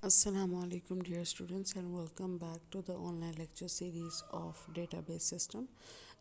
Assalamu alaikum dear students and welcome back to the online lecture series of database system.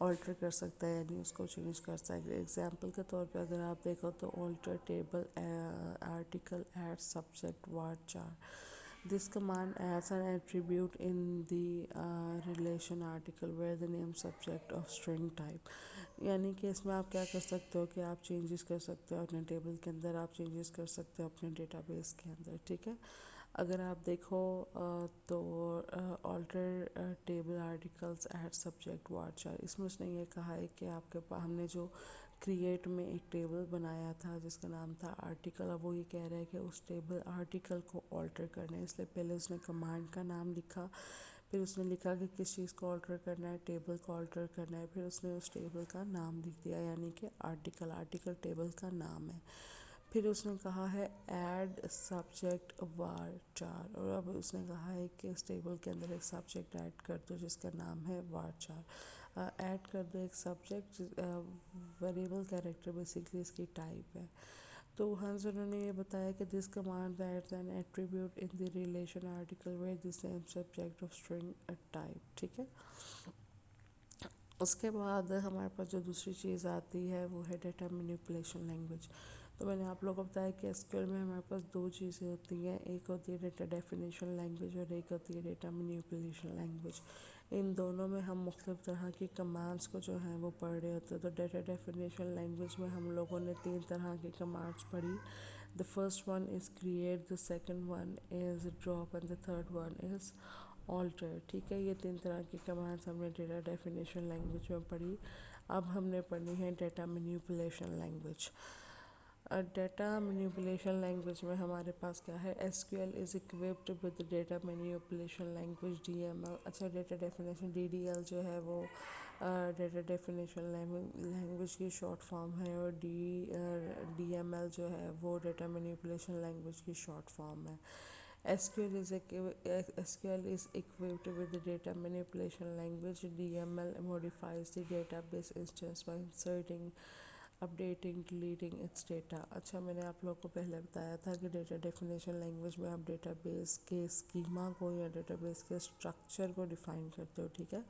Alter کر سکتا ہے، یعنی اس کو change کر سکتا ہے. ایگزامپل کے طور پہ اگر آپ دیکھو تو alter table article add subject varchar. This command adds an attribute in the relation article where the name subject of string type. یعنی کہ اس میں آپ کیا کر سکتے ہو کہ آپ چینجز کر سکتے ہو اپنے ٹیبل کے اندر، آپ چینجز کر سکتے ہو اپنے ڈیٹا بیس کے اندر. ٹھیک ہے. اگر آپ دیکھو تو alter table articles add subject varchar, اس میں اس نے یہ کہا ہے کہ آپ کے ہم نے جو کریٹ میں ایک ٹیبل بنایا تھا جس کا نام تھا آرٹیکل، اب وہ یہ کہہ رہا ہے کہ اس ٹیبل آرٹیکل کو آلٹر کرنا ہے. اس لیے پہلے اس نے کمانڈ کا نام لکھا، پھر اس نے لکھا کہ کس چیز کو آلٹر کرنا ہے، ٹیبل کو آلٹر کرنا ہے، پھر اس نے اس ٹیبل کا نام لکھ دیا، یعنی کہ آرٹیکل. آرٹیکل ٹیبل کا نام ہے. پھر اس نے کہا ہے ایڈ سبجیکٹ وار چار، اور اب اس نے کہا ہے کہ اس ٹیبل کے اندر ایک سبجیکٹ ایڈ کر دو جس کا نام ہے وار چار. ایڈ کر دو ایک سبجیکٹ، ویریبل کیریکٹر بیسکلی اس کی ٹائپ ہے. تو ہنس انہوں نے یہ بتایا کہ this command adds an attribute in the relation article where the same subject of string type. ٹھیک ہے. اس کے بعد ہمارے پاس جو دوسری چیز آتی ہے وہ ہے ڈیٹا مینیپولیشن لینگویج. تو میں نے آپ لوگوں کو بتایا کہ ایس کیو ایل میں ہمارے پاس دو چیزیں ہوتی ہیں، ایک ہوتی ہے ڈیٹا ڈیفینیشن لینگویج اور ایک ہوتی ہے ڈیٹا مینیپولیشن لینگویج. ان دونوں میں ہم مختلف طرح کی کمانڈس کو جو ہیں وہ پڑھ رہے ہوتے ہیں. تو ڈیٹا ڈیفینیشن لینگویج میں ہم لوگوں نے 3 طرح کی کمانڈس پڑھی. The first one is create, the second one is drop and the third one is alter. ٹھیک ہے. یہ 3 طرح کی کمانڈس ہم نے ڈیٹا ڈیفینیشن لینگویج میں پڑھی. اب ہم نے پڑھنی ہے data manipulation language. Data manipulation language میں ہمارے پاس کیا ہے، S Q L is equipped with data manipulation language D M L. اچھا، data definition D D L جو ہے وہ ڈیٹا ڈیفینیشن لینگویج کی شارٹ فارم ہے، اور ڈی ایم ایل جو ہے وہ ڈیٹا مینیپولیشن لینگویج کی شارٹ فارم ہے. SQL is equipped with the data manipulation language. DML modifies the database instance by inserting, updating, deleting its data. اچھا، میں نے آپ لوگوں کو پہلے بتایا تھا کہ ڈیٹا ڈیفینیشن لینگویج میں آپ ڈیٹا بیس کے اسکیما کو یا ڈیٹا بیس کے اسٹرکچر کو ڈیفائن کرتے ہو. ٹھیک ہے.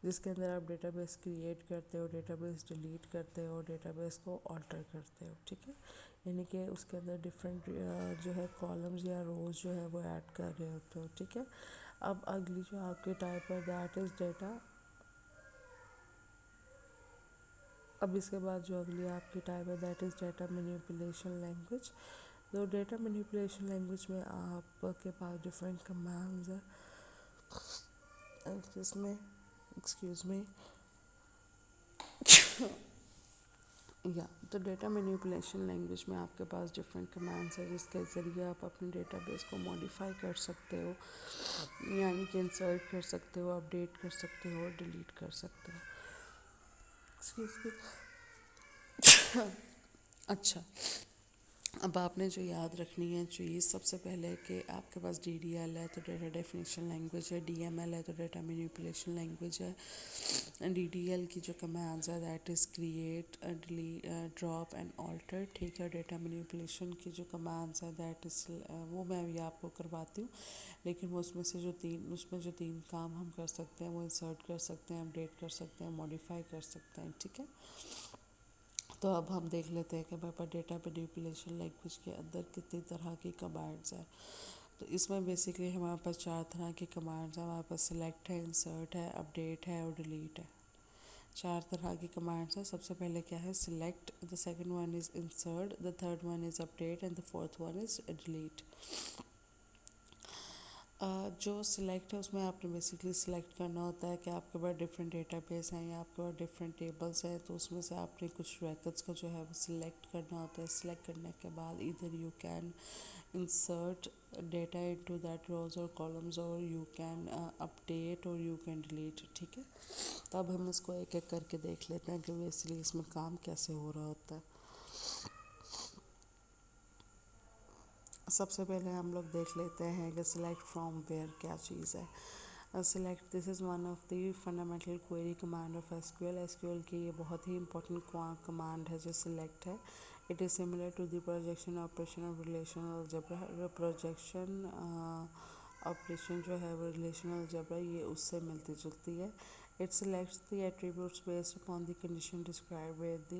جس کے اندر آپ ڈیٹا بیس کریٹ کرتے ہو، ڈیٹا بیس ڈیلیٹ کرتے ہو، ڈیٹا بیس کو آلٹر کرتے ہو. ٹھیک ہے. یعنی کہ اس کے اندر ڈفرینٹ جو ہے کالمز یا روز جو ہے وہ ایڈ کر رہے ہوتے ہو. ٹھیک ہے. اب اگلی جو آپ کی ٹائپ ہے دیٹ از ڈیٹا. اب اس کے بعد جو اگلی آپ کی ٹائپ ہے that is data manipulation language. تو ڈیٹا مینیپولیشن لینگویج میں آپ کے پاس ڈفرینٹ کمانڈز ہیں جس میں تو ڈیٹا مینیپولیشن لینگویج میں آپ کے پاس ڈفرینٹ کمانڈس ہیں جس کے ذریعے آپ اپنے ڈیٹا بیس کو ماڈیفائی کر سکتے ہو، یعنی کہ انسرٹ کر سکتے ہو، اپڈیٹ کر سکتے ہو، ڈیلیٹ کر سکتے ہو. اچھا، اب آپ نے جو یاد رکھنی ہے چیز سب سے پہلے کہ آپ کے پاس ڈی ڈی ایل ہے تو ڈیٹا ڈیفینیشن لینگویج ہے، ڈی ایم ایل ہے تو ڈیٹا مینیپولیشن لینگویج ہے. ڈی ڈی ایل کی جو کمانڈز ہے that is create, delete, drop and alter. ٹھیک ہے. ڈیٹا مینیپولیشن کی جو کمانڈز ہے دیٹ از وہ میں بھی آپ کو کرواتی ہوں، لیکن وہ اس میں جو تین کام ہم کر سکتے ہیں وہ انسرٹ کر سکتے ہیں، اپڈیٹ کر سکتے ہیں، ماڈیفائی کر سکتے ہیں. ٹھیک ہے. تو اب ہم دیکھ لیتے ہیں کہ ہمارے پاس ڈیٹا مینیپولیشن لینگویج کے اندر کتنی طرح کی کمانڈز ہیں. تو اس میں بیسکلی ہمارے پاس 4 طرح کی کمانڈز ہیں. ہمارے پاس سلیکٹ ہے، انسرٹ ہے، اپڈیٹ ہے اور ڈیلیٹ ہے. 4 طرح کی کمانڈز ہیں. سب سے پہلے کیا ہے، select. The second one is insert. The third one is update and the fourth one is delete. جو سلیکٹ ہے اس میں آپ نے بیسکلی سلیکٹ کرنا ہوتا ہے کہ آپ کے پاس ڈفرینٹ ڈیٹا بیس ہیں یا آپ کے پاس ڈفرینٹ ٹیبلس ہیں، تو اس میں سے آپ نے کچھ ریکارڈس کو جو ہے وہ سلیکٹ کرنا ہوتا ہے. سلیکٹ کرنے کے بعد ادھر you can insert data into that rows اور کالمز، اور یو کین اپڈیٹ اور یو کین ڈیلیٹ. ٹھیک ہے. تو اب ہم اس کو ایک ایک کر کے دیکھ لیتے ہیں کہ بیسکلی اس میں کام کیسے ہو رہا ہوتا ہے. سب سے پہلے ہم لوگ دیکھ لیتے ہیں کہ سلیکٹ فرام ویئر کیا چیز ہے. Select, this is one of the fundamental query command of S Q L. S Q L کی یہ بہت ہی امپورٹنٹ کمانڈ ہے جو سلیکٹ ہے. It is similar to the projection operation of relational algebra. Projection operation جو ہے وہ relational algebra یہ اس سے ملتی جلتی ہے. It selects the attributes based upon the condition described with the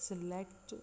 select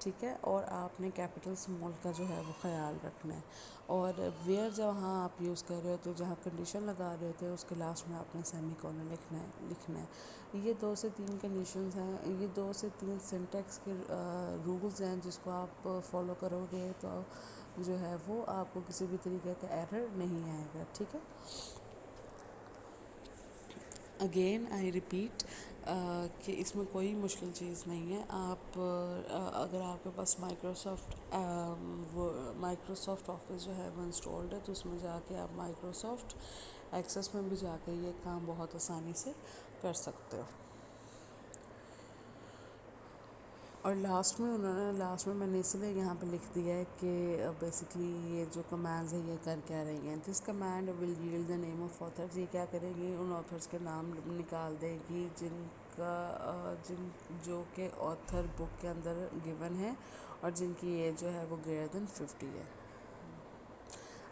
ٹھیک ہے، اور آپ نے کیپٹل اسمال کا جو ہے وہ خیال رکھنا ہے. اور ویئر جہاں آپ یوز کر رہے ہوتے ہو، جہاں کنڈیشن لگا رہے ہوتے ہیں، اس کے لاسٹ میں آپ نے سیمی کولن لکھنا ہے. یہ 2 سے 3 کنڈیشنز ہیں، یہ 2 سے 3 سنٹیکس کے رولز ہیں، جس کو آپ فالو کرو گے تو جو ہے وہ آپ کو کسی بھی طریقے کا ایرر نہیں آئے گا. ٹھیک ہے. اگین آئی ریپیٹ کہ اس میں کوئی مشکل چیز نہیں ہے. آپ اگر آپ کے پاس مائکروسافٹ آفس جو ہے وہ انسٹالڈ ہے، تو اس میں جا کے آپ مائکروسافٹ ایکسیس میں بھی جا کے یہ کام بہت آسانی سے کر سکتے ہو. اور لاسٹ میں نے اس لیے یہاں پہ لکھ دیا ہے کہ بیسکلی یہ جو کمانڈز ہے یہ کر کیا رہی ہیں. This command will yield the name of authors. یہ کیا کرے گی؟ ان آتھرس کے نام نکال دے گی جو کہ آتھر بک کے اندر گیون ہے، اور جن کی ایج جو ہے وہ گریٹر دین 50 ہے.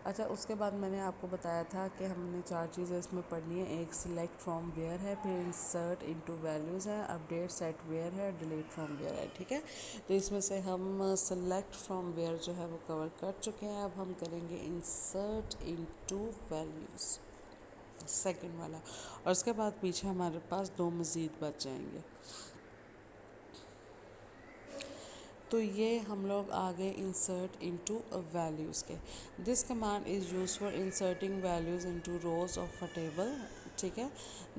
اچھا، اس کے بعد میں نے آپ کو بتایا تھا کہ ہم نے 4 چیزیں اس میں پڑھنی ہے. ایک سلیکٹ فرام ویئر ہے، پھر انسرٹ انٹو ویلیوز ہے، اپڈیٹ سیٹ ویئر ہے، ڈیلیٹ فرام ویئر ہے. ٹھیک ہے. تو اس میں سے ہم سلیکٹ فرام ویئر جو ہے وہ کور کر چکے ہیں. اب ہم کریں گے انسرٹ انٹو ویلیوز، سیکنڈ والا. اور اس کے بعد پیچھے ہمارے پاس 2 مزید بچ جائیں گے. تو یہ ہم لوگ آگے انسرٹ انٹو ویلیوز کے. This command is use for inserting values into rows of a table. ٹھیک ہے.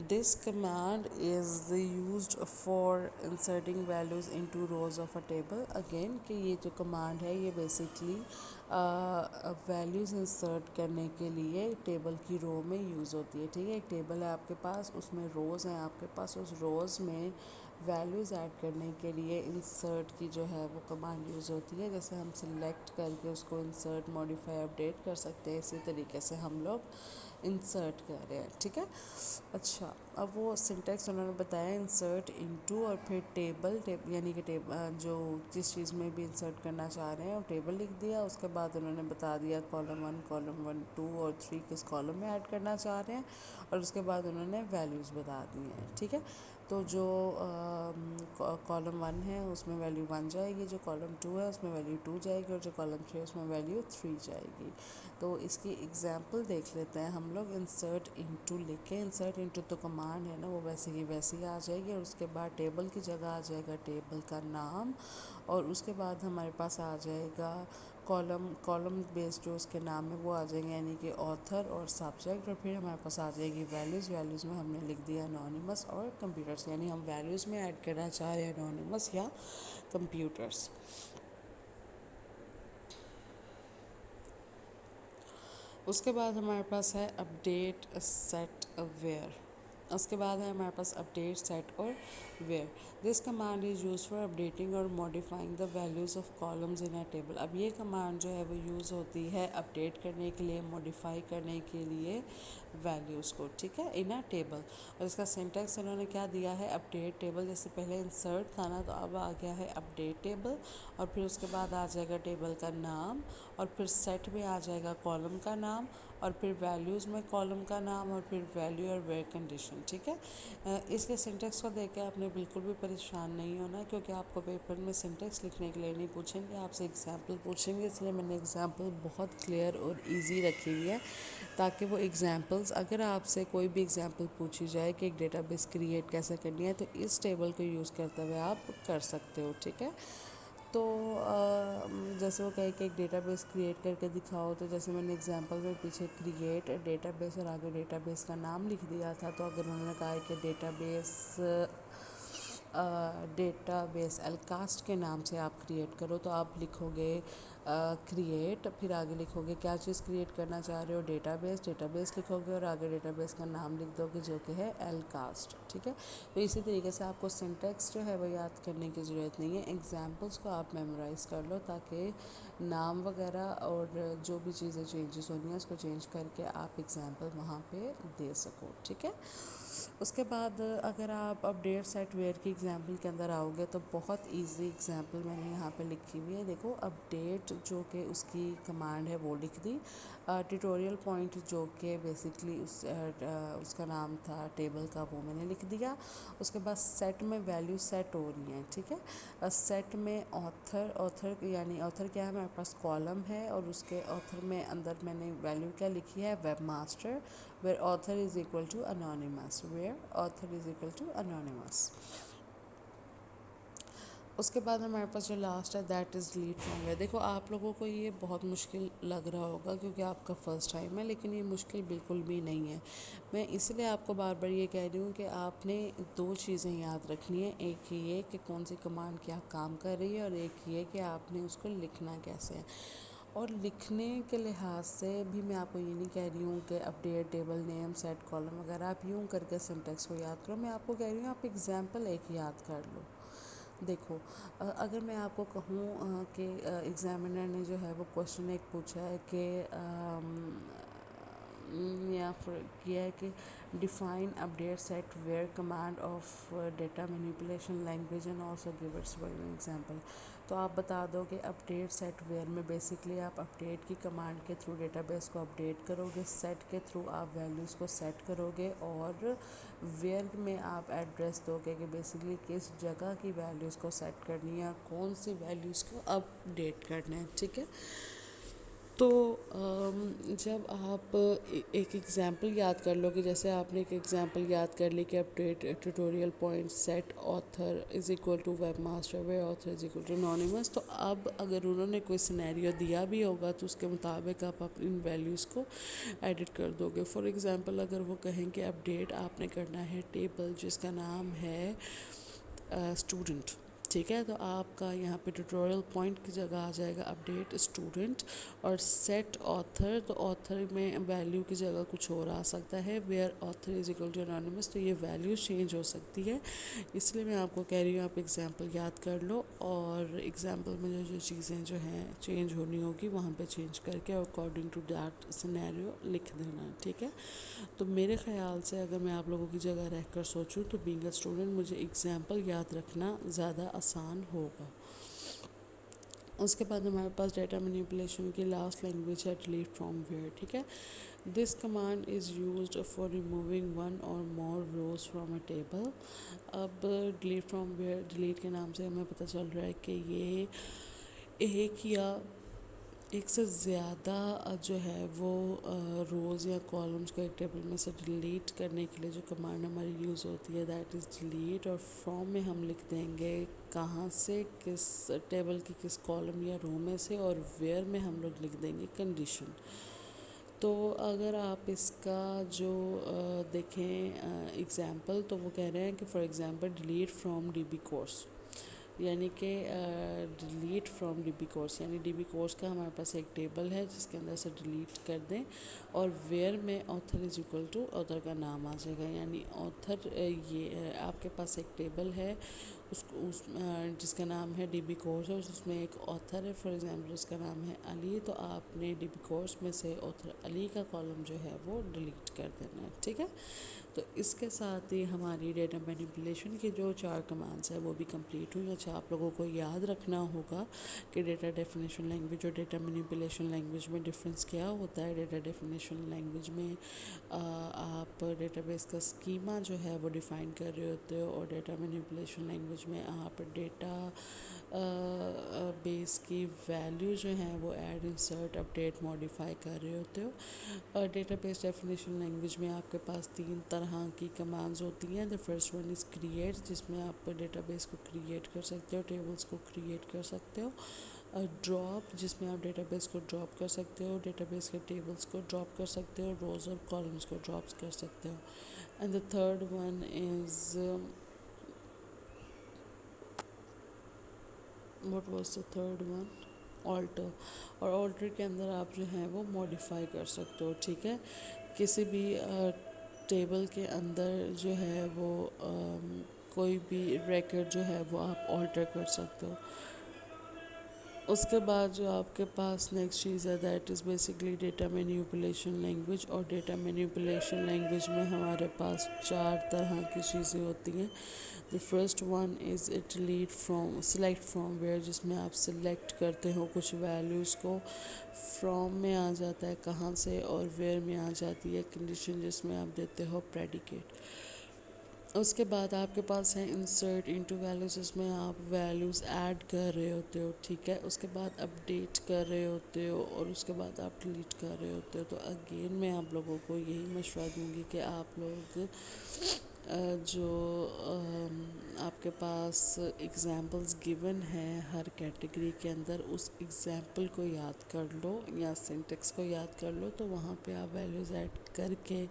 This command is used for inserting values into rows of a table. Again کہ یہ جو کمانڈ ہے یہ بیسکلی ویلیوز انسرٹ کرنے کے لیے ٹیبل کی رو میں یوز ہوتی ہے. ٹھیک ہے. ایک ٹیبل ہے آپ کے پاس، اس میں روز ہیں آپ کے پاس، اس روز میں ویلیوز ایڈ کرنے کے لیے انسرٹ کی جو ہے وہ کمانڈ یوز ہوتی ہے. جیسے ہم سلیکٹ کر کے اس کو انسرٹ ماڈیفائی اپڈیٹ کر سکتے ہیں، اسی طریقے سے ہم لوگ انسرٹ کر رہے ہیں. ٹھیک ہے. اچھا، اب وہ سنٹیکس انہوں نے بتایا انسرٹ انٹو اور پھر ٹیبل، یعنی کہ جو جس چیز میں بھی انسرٹ کرنا چاہ رہے ہیں وہ ٹیبل لکھ دیا. اس کے بعد انہوں نے بتا دیا کالم 1، کالم 1، 2 اور 3 کس کالم میں ایڈ کرنا چاہ رہے ہیں، اور اس کے بعد انہوں نے ویلیوز بتا دی ہیں. ٹھیک ہے. تو جو کالم 1 ہے اس میں ویلیو 1 جائے گی، جو کالم 2 ہے اس میں ویلیو 2 جائے گی، اور جو کالم 3 ہے اس میں ویلیو 3 جائے گی. تو اس کی ایگزامپل دیکھ لیتے ہیں ہم لوگ. انسرٹ انٹو لکھ کے، انسرٹ انٹو تو کمانڈ ہے نا، وہ ویسے ہی ویسی آ جائے گی. اور اس کے بعد ٹیبل کی جگہ آ جائے گا ٹیبل کا نام، اور اس کے بعد ہمارے پاس آ جائے گا کالم بیس جو اس کے نام ہے وہ آ جائیں گے، یعنی کہ آتھر اور سبجیکٹ. اور پھر ہمارے پاس آ جائے گی ویلیوز میں ہم نے لکھ دیا انونیمس اور کمپیوٹرس، یعنی ہم ویلیوز میں ایڈ کرنا چاہ رہے ہیں انونیمس یا کمپیوٹرس. اس کے بعد ہمارے پاس ہے اپڈیٹ سیٹ ویئر. اس کے بعد ہے ہمارے پاس اپڈیٹ سیٹ اور where. This command is use for updating اور modifying the values of columns in a table. اب یہ کمانڈ جو ہے وہ یوز ہوتی ہے اپڈیٹ کرنے کے لیے، ماڈیفائی کرنے کے لیے ویلیوز کو. ٹھیک ہے. ان اے ٹیبل. اور اس کا سینٹیکس انہوں نے کیا دیا ہے؟ Update table. جیسے پہلے انسرٹ تھا نا، تو اب آ گیا ہے اپڈیٹ ٹیبل، اور پھر اس کے بعد آ جائے گا ٹیبل کا نام، اور پھر سیٹ میں آ جائے گا کالم کا نام، اور پھر ویلیوز میں کالم کا نام، اور پھر ویلیو اور ویئر کنڈیشن. ٹھیک ہے. اس کے سنٹیکس کو دیکھ کے آپ نے بالکل بھی پریشان نہیں ہونا، کیونکہ آپ کو پیپر میں سنٹیکس لکھنے کے لیے نہیں پوچھیں گے، آپ سے ایگزامپل پوچھیں گے. اس لیے میں نے ایگزامپل بہت کلیئر اور ایزی رکھی ہوئی ہے، تاکہ وہ ایگزامپلس، اگر آپ سے کوئی بھی ایگزامپل پوچھی جائے کہ ایک ڈیٹا بیس کریٹ کیسے کرنی ہے، تو اس ٹیبل کو یوز کرتے ہوئے آپ کر سکتے ہو. ٹھیک ہے. تو جیسے وہ کہے کہ ایک ڈیٹا بیس کریٹ کر کے دکھاؤ، تو جیسے میں نے ایگزامپل میں پیچھے کریٹ ڈیٹا بیس اور آگے ڈیٹا بیس کا نام لکھ دیا تھا. تو اگر انہوں نے کہا ہے کہ ڈیٹا بیس الکاسٹ کے نام سے آپ کریٹ کرو، تو آپ لکھو گے کریٹ، پھر آگے لکھو گے کیا چیز کریٹ کرنا چاہ رہے ہو، ڈیٹا بیس لکھو گے، اور آگے ڈیٹا بیس کا نام لکھ دو گے جو کہ ہے الکاسٹ. ٹھیک ہے. تو اسی طریقے سے آپ کو سنٹیکس جو ہے وہ یاد کرنے کی ضرورت نہیں ہے، ایگزامپلس کو آپ میمورائز کر لو، تاکہ نام وغیرہ اور جو بھی چیزیں چینجز ہونی ہیں اس کو چینج کر کے آپ ایگزامپل وہاں پہ دے سکو. ٹھیک ہے. اس کے بعد اگر آپ اپڈیٹ سیٹ ویئر کی ایگزامپل کے اندر آؤ گے، تو بہت ایزی ایگزامپل میں نے یہاں پہ لکھی ہوئی ہے. دیکھو، اپڈیٹ جو کہ اس کی کمانڈ ہے وہ لکھ دی، ٹیٹوریل پوائنٹ جو کہ بیسکلی اس کا نام تھا ٹیبل کا، وہ میں نے لکھ دیا۔ اس کے بعد سیٹ میں ویلیو سیٹ ہو رہی ہیں، ٹھیک ہے۔ سیٹ میں آتھر یعنی آتھر کیا ہے، ہمارے پاس کالم ہے، اور اس کے آتھر میں اندر میں نے ویلیو کیا لکھی ہے، web master, where author is equal to anonymous, where author is equal to anonymous. اس کے بعد ہمارے پاس جو لاسٹ ہے that is delete from where. دیکھو آپ لوگوں کو یہ بہت مشکل لگ رہا ہوگا کیونکہ آپ کا فرسٹ ٹائم ہے، لیکن یہ مشکل بالکل بھی نہیں ہے۔ میں اس لیے آپ کو بار بار یہ کہہ رہی ہوں کہ آپ نے دو چیزیں یاد رکھنی ہیں، ایک یہ کہ کون سی کمانڈ کیا کام کر رہی ہے، اور ایک یہ کہ آپ نے اس کو لکھنا کیسے ہے۔ اور لکھنے کے لحاظ سے بھی میں آپ کو یہ نہیں کہہ رہی ہوں کہ update table name set column وغیرہ آپ یوں کر کے سنٹیکس کو یاد کرو، میں آپ کو کہہ رہی ہوں آپ ایگزامپل ایک یاد کر لو۔ دیکھو اگر میں آپ کو کہوں کہ ایگزامینر نے جو ہے وہ کوشچن ایک پوچھا ہے کہ یا پھر کیا ہے کہ define update set where command of data manipulation language and also give its example, تو آپ بتا دو کہ اپڈیٹ سیٹ ویئر میں بیسکلی آپ اپڈیٹ کی کمانڈ کے تھرو ڈیٹا بیس کو اپڈیٹ کرو گے، سیٹ کے تھرو آپ ویلیوز کو سیٹ کرو گے، اور ویئر میں آپ ایڈریس دو گے کہ بیسکلی کس جگہ کی ویلیوز کو سیٹ کرنی ہے، کون سی ویلیوز کو اپڈیٹ کرنا ہے، ٹھیک ہے۔ تو جب آپ ایک ایگزامپل یاد کر لو کہ جیسے آپ نے ایک ایگزامپل یاد کر لی کہ update tutorial point set author is equal to web master where author is equal to anonymous, تو اب اگر انہوں نے کوئی سینیریو دیا بھی ہوگا تو اس کے مطابق آپ ان ویلیوز کو ایڈٹ کر دو گے۔ فار ایگزامپل اگر وہ کہیں کہ اپڈیٹ آپ نے کرنا ہے ٹیبل جس کا نام ہے اسٹوڈنٹ، ٹھیک ہے، تو آپ کا یہاں پہ ٹیٹوریل پوائنٹ کی جگہ آ جائے گا اپڈیٹ اسٹوڈنٹ، اور سیٹ آتھر، تو آتھر میں ویلیو کی جگہ کچھ اور آ سکتا ہے، where author is equal to anonymous, تو یہ ویلیو چینج ہو سکتی ہے۔ اس لیے میں آپ کو کہہ رہی ہوں آپ ایگزامپل یاد کر لو، اور ایگزامپل میں جو چیزیں جو ہیں چینج ہونی ہوگی وہاں پہ چینج کر کے اکارڈنگ ٹو دیٹ سینیریو لکھ دینا، ٹھیک ہے۔ تو میرے خیال سے اگر میں آپ لوگوں کی جگہ رہ کر سوچوں تو بینگ اے اسٹوڈنٹ مجھے ایگزامپل یاد رکھنا زیادہ آسان ہوگا۔ اس کے بعد ہمارے پاس ڈیٹا مینیپولیشن کی لاسٹ لینگویج ہے ڈیلیٹ فرام ویئر، ٹھیک ہے۔ This command is used for removing one اور مور روز فرام اے ٹیبل۔ اب ڈیلیٹ فرام ویئر، ڈیلیٹ کے نام سے ہمیں پتہ چل رہا ہے کہ یہ ایک سے زیادہ جو ہے وہ روز یا کالمز کو ایک ٹیبل میں سے ڈیلیٹ کرنے کے لیے جو کمانڈ ہماری یوز ہوتی ہے دیٹ از ڈیلیٹ، اور فرام میں ہم لکھ دیں گے کہاں سے، کس ٹیبل کی کس کالم یا رو میں سے، اور ویئر میں ہم لوگ لکھ دیں گے کنڈیشن۔ تو اگر آپ اس کا جو دیکھیں ایگزامپل، تو وہ کہہ رہے ہیں کہ for example delete from D B course, یعنی کہ delete from D B course, یعنی ڈی بی کورس کا ہمارے پاس ایک ٹیبل ہے جس کے اندر سے ڈیلیٹ کر دیں، اور ویئر میں author is equal to author کا نام آ جائے گا، یعنی آتھر یہ آپ کے پاس ایک ٹیبل ہے جس کا نام ہے ڈی بی کورس، اور اس میں ایک آتھر ہے، فار ایگزامپل اس کا نام ہے علی، تو آپ نے ڈی بی کورس میں سے آتھر علی کا کالم جو ہے وہ ڈیلیٹ کر دینا ہے، ٹھیک ہے۔ تو اس کے ساتھ ہی ہماری ڈیٹا مینیپولیشن کی جو 4 کمانڈس ہیں وہ بھی کمپلیٹ ہوئی۔ اچھا آپ لوگوں کو یاد رکھنا ہوگا کہ ڈیٹا ڈیفینیشن لینگویج اور ڈیٹا مینیپولیشن لینگویج میں ڈفرینس کیا ہوتا ہے۔ ڈیٹا ڈیفینیشن لینگویج میں آپ ڈیٹا بیس کا اسکیما جو ہے وہ ڈیفائن کر رہے ہوتے ہو، اور ڈیٹا مینیپولیشن لینگویج میں آپ ڈیٹا بیس کی ویلیو جو ہیں وہ ایڈ انسرٹ اپڈیٹ ماڈیفائی کر رہے ہوتے ہو۔ اور ڈیٹا بیس ڈیفینیشن لینگویج میں آپ کے پاس 3 طرح کی کمانڈز ہوتی ہیں۔ The first one is create, جس میں آپ ڈیٹا بیس کو کریٹ کر سکتے ہو، ٹیبلز کو کریٹ کر سکتے ہو۔ ڈراپ، جس میں آپ ڈیٹا بیس کو ڈراپ کر سکتے ہو، ڈیٹا بیس کے ٹیبلز کو ڈراپ کر سکتے ہو، روز اور کالمز کو ڈراپ کر سکتے ہو۔ And the third one is what was the third one, alter, اور آلٹر کے اندر آپ جو ہیں وہ ماڈیفائی کر سکتے ہو، ٹھیک ہے۔ کسی بھی ٹیبل کے اندر جو ہے وہ کوئی بھی ریکارڈ جو ہے وہ آپ آلٹر کر سکتے ہو۔ اس کے بعد جو آپ کے پاس نیکسٹ چیز ہے that is basically data manipulation language. اور ڈیٹا مینیپولیشن لینگویج میں ہمارے پاس 4 طرح کی چیزیں ہوتی ہیں. The first one is it lead from select from where, جس میں آپ سلیکٹ کرتے ہو کچھ ویلیوز کو. فرام میں آ جاتا ہے کہاں سے، اور ویئر میں آ جاتی ہے کنڈیشن جس میں آپ دیتے ہو پریڈیکیٹ. اس کے بعد آپ کے پاس ہے انسرٹ انٹو ویلیوز، اس میں آپ ویلیوز ایڈ کر رہے ہوتے ہو، ٹھیک ہے. اس کے بعد اپڈیٹ کر رہے ہوتے ہو، اور اس کے بعد آپ ڈیلیٹ کر رہے ہوتے ہو. تو اگین میں آپ لوگوں کو یہی مشورہ دوں گی کہ آپ لوگ جو آپ کے پاس ایگزامپلس گیون ہیں ہر کیٹیگری کے اندر، اس ایگزامپل کو یاد کر لو یا سینٹیکس کو یاد کر لو. تو وہاں پہ آپ ویلیوز ایڈ کر کے،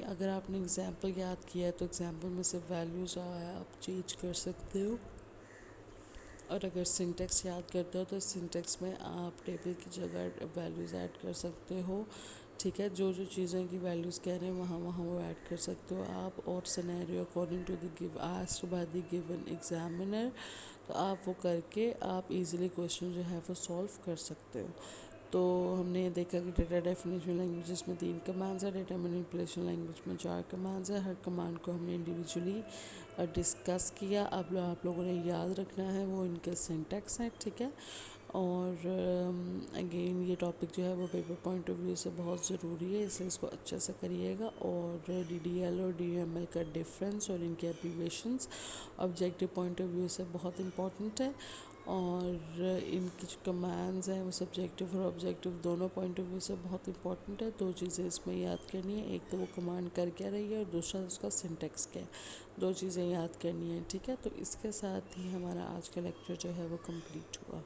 اگر آپ نے ایگزامپل یاد کیا ہے تو ایگزامپل میں سے ویلیوز آپ چینج کر سکتے ہو. اور اگر سنٹیکس یاد کرتے ہو تو سنٹیکس میں آپ ٹیبل کی جگہ ویلیوز ایڈ کر سکتے ہو، ٹھیک ہے. جو چیزیں کی ویلیوز کہہ رہے ہیں وہاں وہ ایڈ کر سکتے ہو آپ. اور scenario according to the asked by the given examiner, تو آپ وہ کر کے آپ ایزیلی کویشچن جو ہے وہ سولو کر سکتے ہو. تو ہم نے یہ دیکھا کہ ڈیٹا ڈیفینیشن لینگویجز میں 3 کمانڈز ہیں، ڈیٹا مینیپولیشن لینگویج میں 4 کمانڈز ہیں. ہر کمانڈ کو ہم نے انڈیویجولی ڈسکس کیا. اب آپ لوگوں نے یاد رکھنا ہے وہ ان کے سینٹیکس ہیں، ٹھیک ہے. اور اگین یہ ٹاپک جو ہے وہ پیپر پوائنٹ آف ویو سے بہت ضروری ہے، اس لیے اس کو اچھے سے کریے گا. اور ڈی ڈی ایل اور ڈی ایم ایل کا ڈفرینس اور ان کے abbreviations objective point of view سے بہت امپورٹنٹ ہے. اور ان کی جو کمانڈز ہیں وہ سبجیکٹیو اور آبجیکٹیو دونوں پوائنٹ آف ویو سے بہت امپورٹنٹ ہے. 2 چیزیں اس میں یاد کرنی ہے، ایک تو وہ کمانڈ کر کے رہی ہے، اور دوسرا اس کا سنٹیکس کیا ہے. 2 چیزیں یاد کرنی ہیں، ٹھیک ہے. تو اس کے ساتھ ہی ہمارا آج کا لیکچر جو ہے وہ کمپلیٹ ہوا.